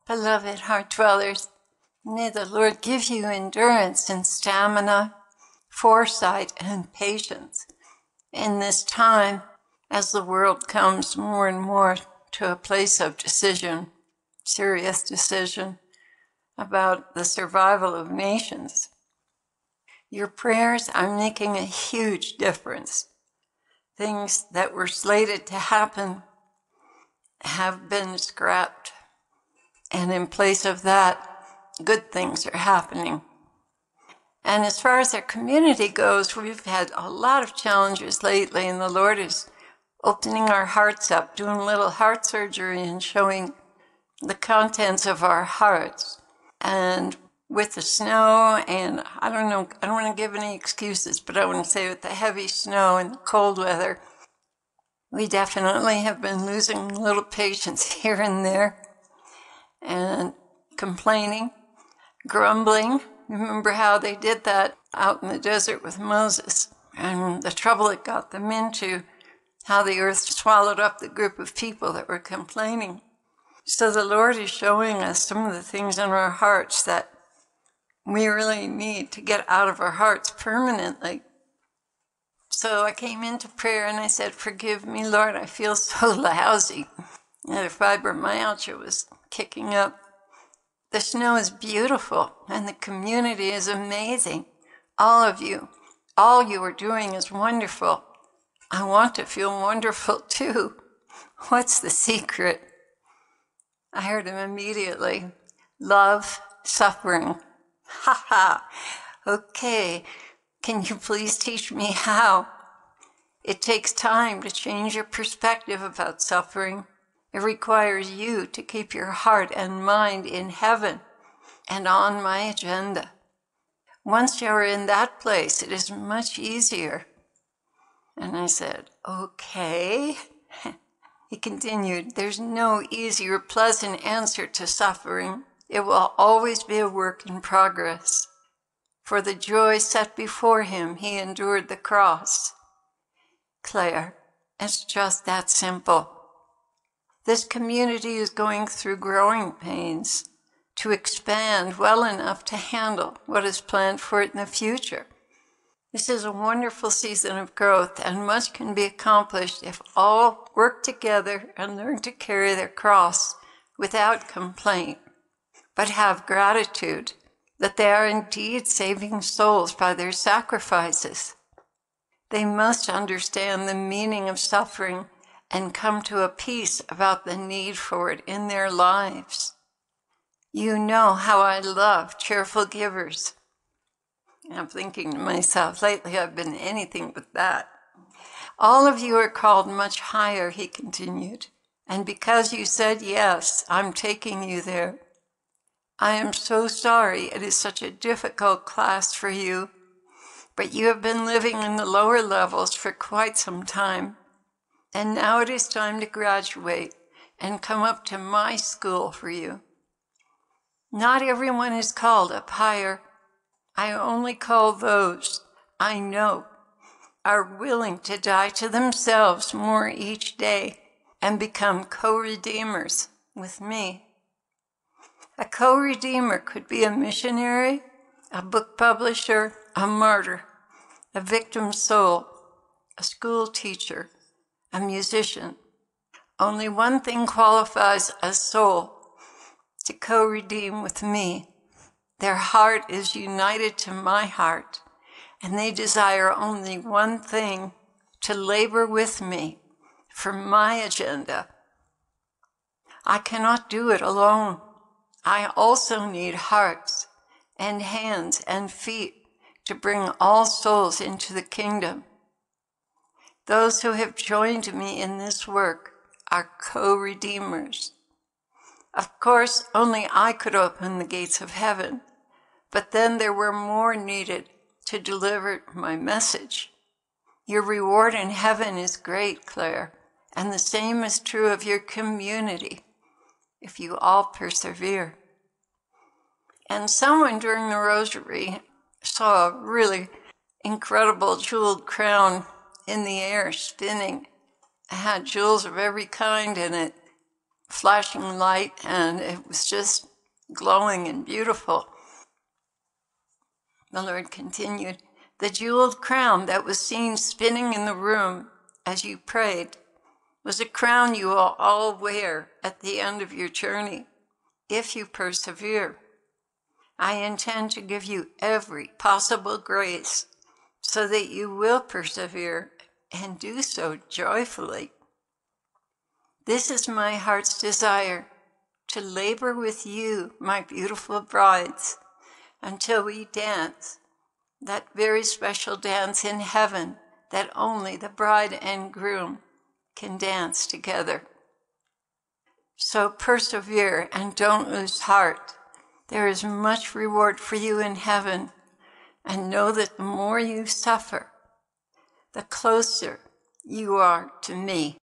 Beloved heart dwellers, may the Lord give you endurance and stamina, foresight and patience in this time as the world comes more and more to a place of decision, serious decision about the survival of nations. Your prayers are making a huge difference. Things that were slated to happen have been scrapped. And in place of that, good things are happening. And as far as our community goes, we've had a lot of challenges lately, and the Lord is opening our hearts up, doing a little heart surgery and showing the contents of our hearts. And with the snow, and I don't want to give any excuses, but I want to say with the heavy snow and the cold weather, we definitely have been losing a little patience here and there. And complaining, grumbling. Remember how they did that out in the desert with Moses and the trouble it got them into, how the earth swallowed up the group of people that were complaining. So the Lord is showing us some of the things in our hearts that we really need to get out of our hearts permanently. So I came into prayer and I said, forgive me, Lord, I feel so lousy. And the fibromyalgia was kicking up. The snow is beautiful and the community is amazing. All of you, all you are doing is wonderful. I want to feel wonderful too. What's the secret? I heard him immediately. Love, suffering. Ha ha. Okay, can you please teach me how? It takes time to change your perspective about suffering. It requires you to keep your heart and mind in heaven and on my agenda. Once you're in that place, it is much easier. And I said, okay. He continued, there's no easy or pleasant answer to suffering. It will always be a work in progress. For the joy set before him, he endured the cross. Claire, it's just that simple. This community is going through growing pains to expand well enough to handle what is planned for it in the future. This is a wonderful season of growth, and much can be accomplished if all work together and learn to carry their cross without complaint, but have gratitude that they are indeed saving souls by their sacrifices. They must understand the meaning of suffering and come to a peace about the need for it in their lives. You know how I love cheerful givers. I'm thinking to myself, lately I've been anything but that. All of you are called much higher, he continued, and because you said yes, I'm taking you there. I am so sorry it is such a difficult class for you, but you have been living in the lower levels for quite some time. And now it is time to graduate and come up to my school for you. Not everyone is called up higher. I only call those I know are willing to die to themselves more each day and become co-redeemers with me. A co-redeemer could be a missionary, a book publisher, a martyr, a victim soul, a school teacher, a musician. Only one thing qualifies a soul to co-redeem with me. Their heart is united to my heart, and they desire only one thing, to labor with me for my agenda. I cannot do it alone. I also need hearts and hands and feet to bring all souls into the kingdom. Those who have joined me in this work are co-redeemers. Of course, only I could open the gates of heaven, but then there were more needed to deliver my message. Your reward in heaven is great, Claire, and the same is true of your community, if you all persevere. And someone during the rosary saw a really incredible jeweled crown in the air spinning. It had jewels of every kind in it. flashing light, and it was just glowing and beautiful. The Lord continued, the jeweled crown that was seen spinning in the room as you prayed was a crown you will all wear at the end of your journey, if you persevere. I intend to give you every possible grace so that you will persevere and do so joyfully. This is my heart's desire, to labor with you, my beautiful brides, until we dance, that very special dance in heaven that only the bride and groom can dance together. So persevere and don't lose heart. There is much reward for you in heaven, and know that the more you suffer, the closer you are to me.